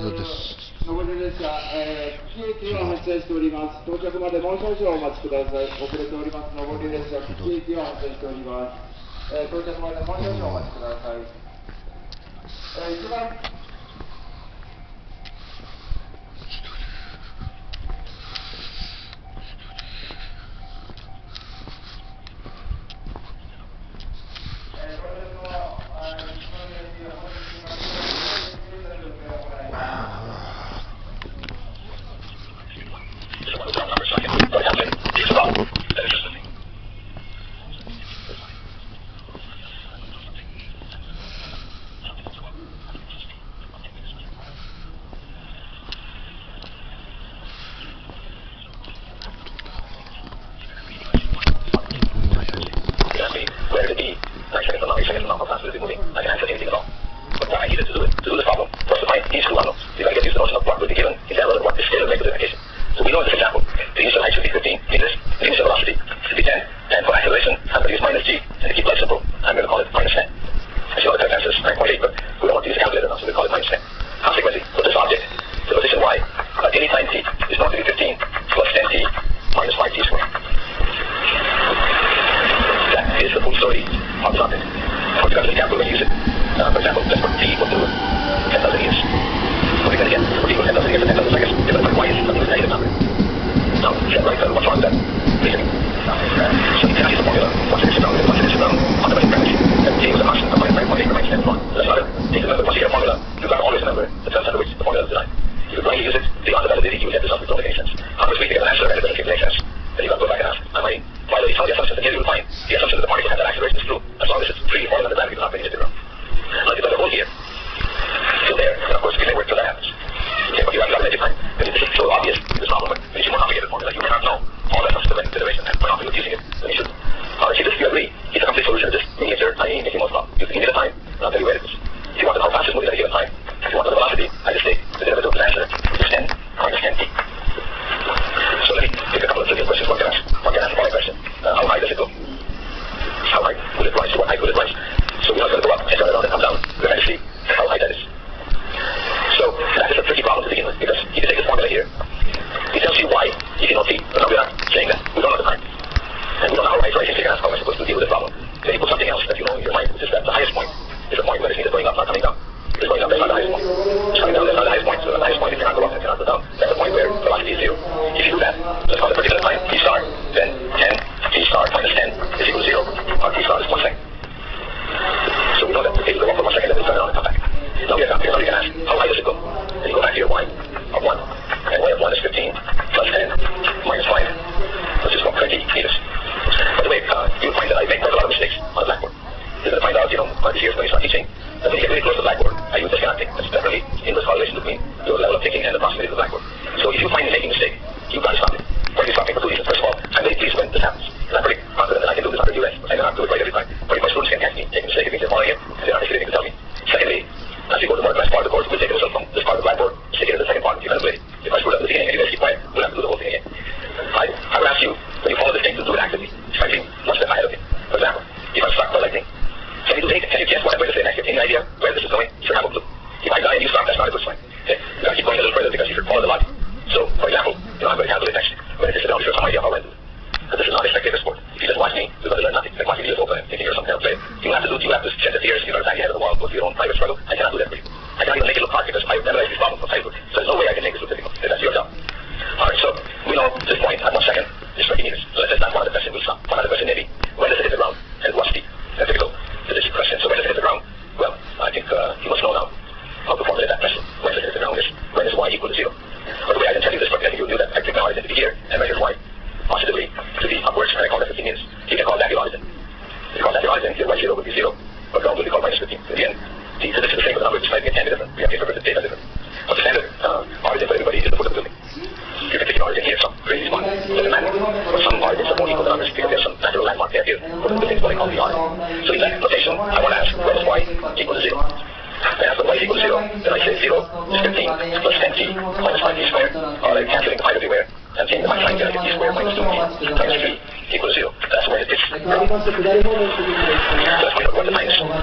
田です。上り列車、久喜駅を発車しております。到着までもう少々お待ちください。遅れております。上り列車、久喜駅を発車しております。到着までもう少々お待ちください。一番下り方面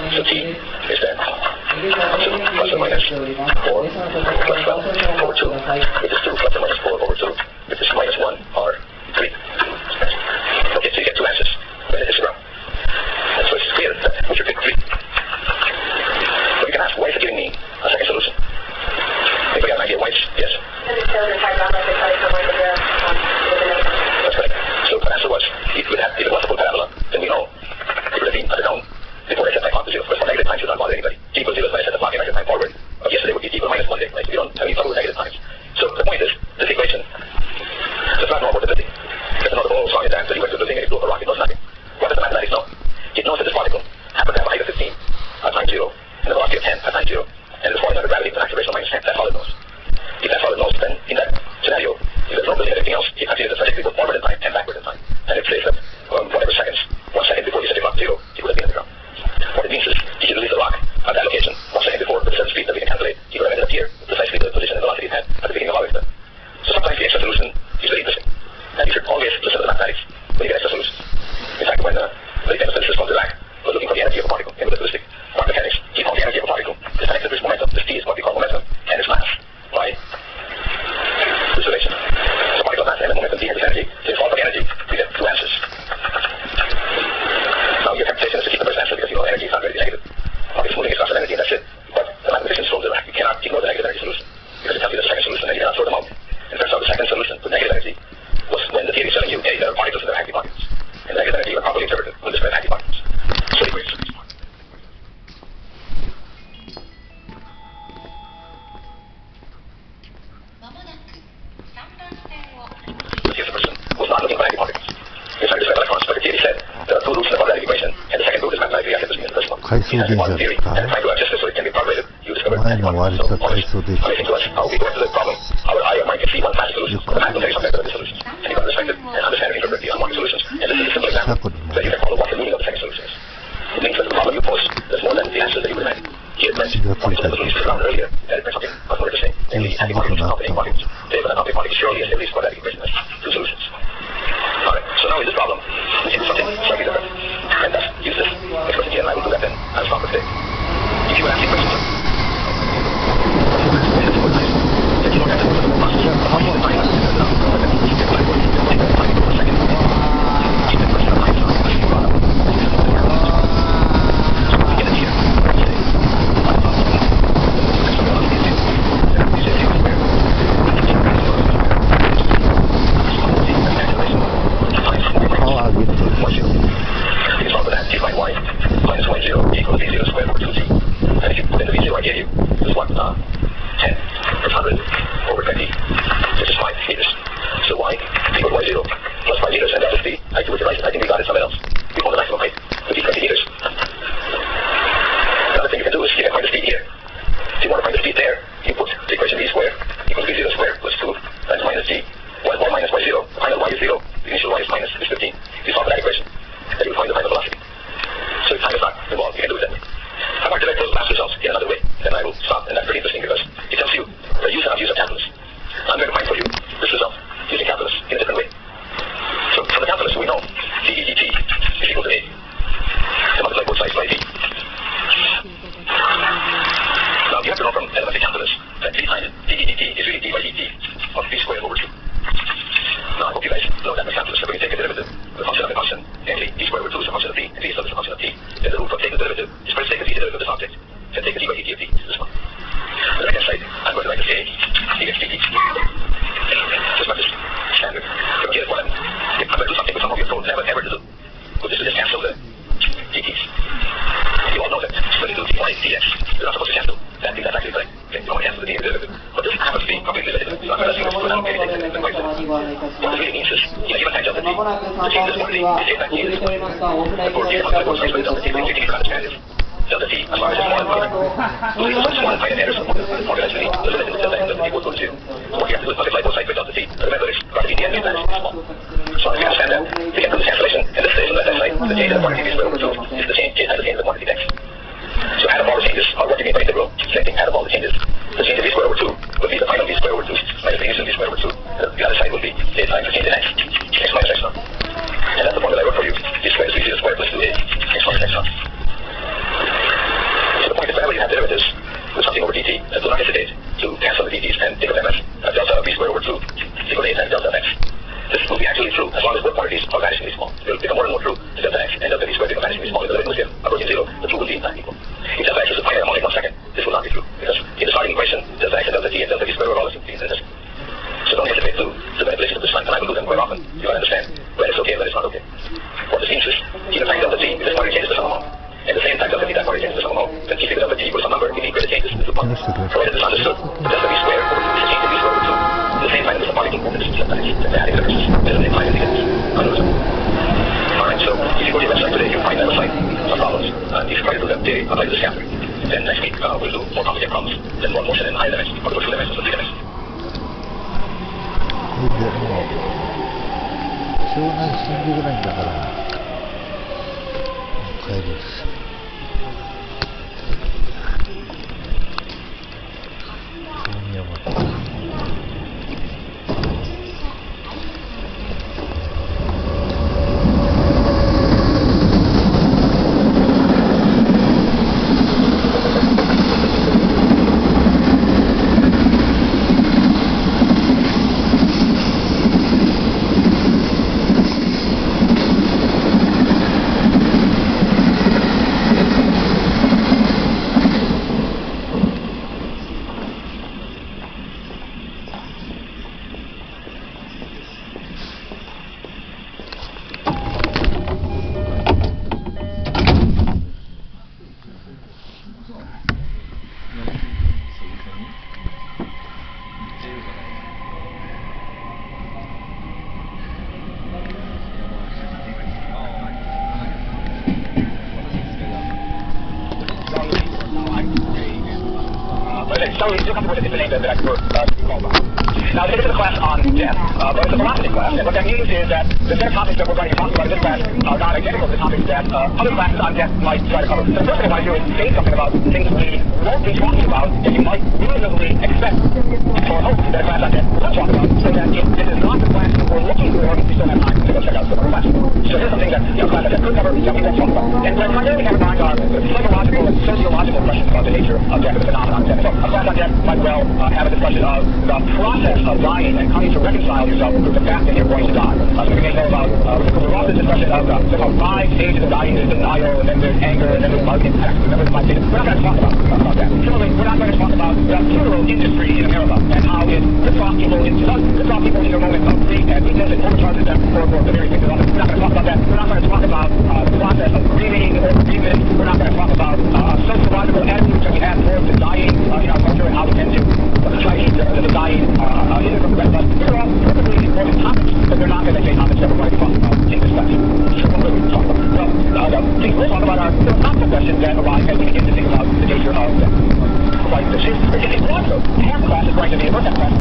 の次にですね。minus 4 over 2, which is 2 plus or minus 4 over 2, which is minus 1 or 3. Okay, so you get two answers when it is around. And so it's clear that we should pick 3. But you can ask, why is it giving me a second solution? Anybody have an idea why? Yes? That's correct. So the answer was, if it was a full parabola, then we know it would have been unknown before I set my clock to 0. Because for negative times, should not bother anybody. T equals 0 is when I set the clock and I set time forward. Yesterday would be T equal minus 1 day, right? So we don't have any trouble with negative times. So the point is, this equation does not know about the building. It doesn't know the whole song and dance that you went to the building and you blew up a rock. It knows nothing. What does the mathematics know? It knows that this particle happens to have a height of 15 at time 0 and a velocity of 10 at time 0. And it's falling under gravity with an acceleration of minus 10. That's all it knows. If that's all it knows, then in that scenario, if there's no building and everything else, it considers the trajectory go forward in time and backward in time. And it says that whatever seconds, 1 second before you set your clock to 0, it would have been in the ground. What it means is, if you release the rock at that location 1 second before with a certain speed that we can calculate, it would have ended up here, precisely the position and velocity it had at the beginning of all of it. So sometimes the extra solution is very interesting. And you should always listen to the mathematics when you get extra solutions. In fact, when very famous physicist called Dirac was looking for the energy of a particle in relativistic quantum mechanics, he found the energy of a particle is connected to its momentum. This T is what we call momentum, and its mass by this relation. So particle mass and momentum, T has energy. So you solve for the energy, we get two answers. Now your temptation is to keep the first answer because you know energy is not very negative. It's moving as fast as energy and that's it. But the mathematicians told Dirac you cannot ignore the negative energy solution because it tells you the second solution and you cannot throw them out. And turns out the second solution with negative energy was when the theory is telling you, hey, there are particles and there are active particles. And negative energy are properly interpreted when describe active particles. So the equation. Here's the person who's not looking for active particles. He's trying to describe electrons, but the theory said there are two roots in the quadratic equation, and the second root is mathematically active between the first one. He has one theory, and trying to adjust it so it can be calculated. You discover active particles. So amazing to us how we go into the problem. Our eye or mind can see one fast solution. The math will tell you something about the solutions. And you can respect it and understand and interpret the unwanted solutions. And this is a simple example that you can follow what the meaning of the second solution is. It means that the problem you pose is more than the answer that you would imagine. Here it meant what you said was released around earlier, and it meant something much more interesting. Namely, active particles and non-active particles. They have an active particle surely is at least quadratic equation has two solutions. Alright, so now in this problem, we see something slightly different. And that's use this expression here, and I will do that then. I'll stop for today. If you would ask the question, derivatives with something over dt, and think of M as delta V squared over 2 equal to A times delta of X. This will be actually true as long as both quantities are vanishingly small. It will become more and more true as delta X and delta V squared become vanishingly small. If the limit was here approaching 0, the two will be in fact equal. If delta X is a finite harmonic 1 second, this will not be true because in the starting equation, delta X and delta T and delta V squared are all assumed to be independent. So don't hesitate to the manipulation of this time, and I will do them quite often. You will understand when it's okay and when it's not okay. What this means is, keep time delta T, if this quantity changes to some amount, and the same time delta T, that quantity changes to some amount, then keeping delta T equals some number, if equal to changes to 1. Provided this is understood, the delta V squared over 2 is a change in V squared over 2. At the same time, this harmonic movement is delta X, and the adding differences is an implied independence. Alright, so if you go to your website today, you'll find that website some problems. If you try to do them today, apply to this chapter. Then next week, we'll do more complicated problems, then more motion in higher dimensions, or 2 dimensions or 3 dimensions. もう湘南新宿ラインだから帰りです。大宮まで。So you're comfortable with the name that I could call by. Now, this is a class on death, but it's a velocity class, and what that means is that the set of topics that we're going to be talking about in this class are not identical to the topics that other classes on death might try to cover. So the first thing I want to do is say something about things we won't be talking about that you might reasonably expect or hope that a class on death will talk about, so that if this is not the class we're looking for, we still have time to go check out some other classes. So here's something that a class on death could cover that we won't talk about. And what I primarily have in mind are psychological and sociological questions about the nature of death and the phenomenon of death. So a class on death might well have a discussion of the process of dying and coming to reconcile yourself with the fact that you're going to die. So we may know about, we're off this discussion of the 5 stages of dying. There's denial, and then there's anger, and then there's impact, and then there's 5 stages. We're not going to talk about that. Similarly, we're not going to talk about the funeral industry in America and how it rips off people in their moment of grief and weakness and overcharges them for the very things. We're not going to talk about that. We're not going to talk about the process of grieving or bereavement. We're not going to talk about sociological attitudes that we have towards the dying in our culture and how we tend to try to keep the dying hidden from the rest of us. These are all perfectly important topics, but they're not going to be topics that we're going to talk about in this class. So what will we talk about? Well, the things we'll talk about are philosophical questions that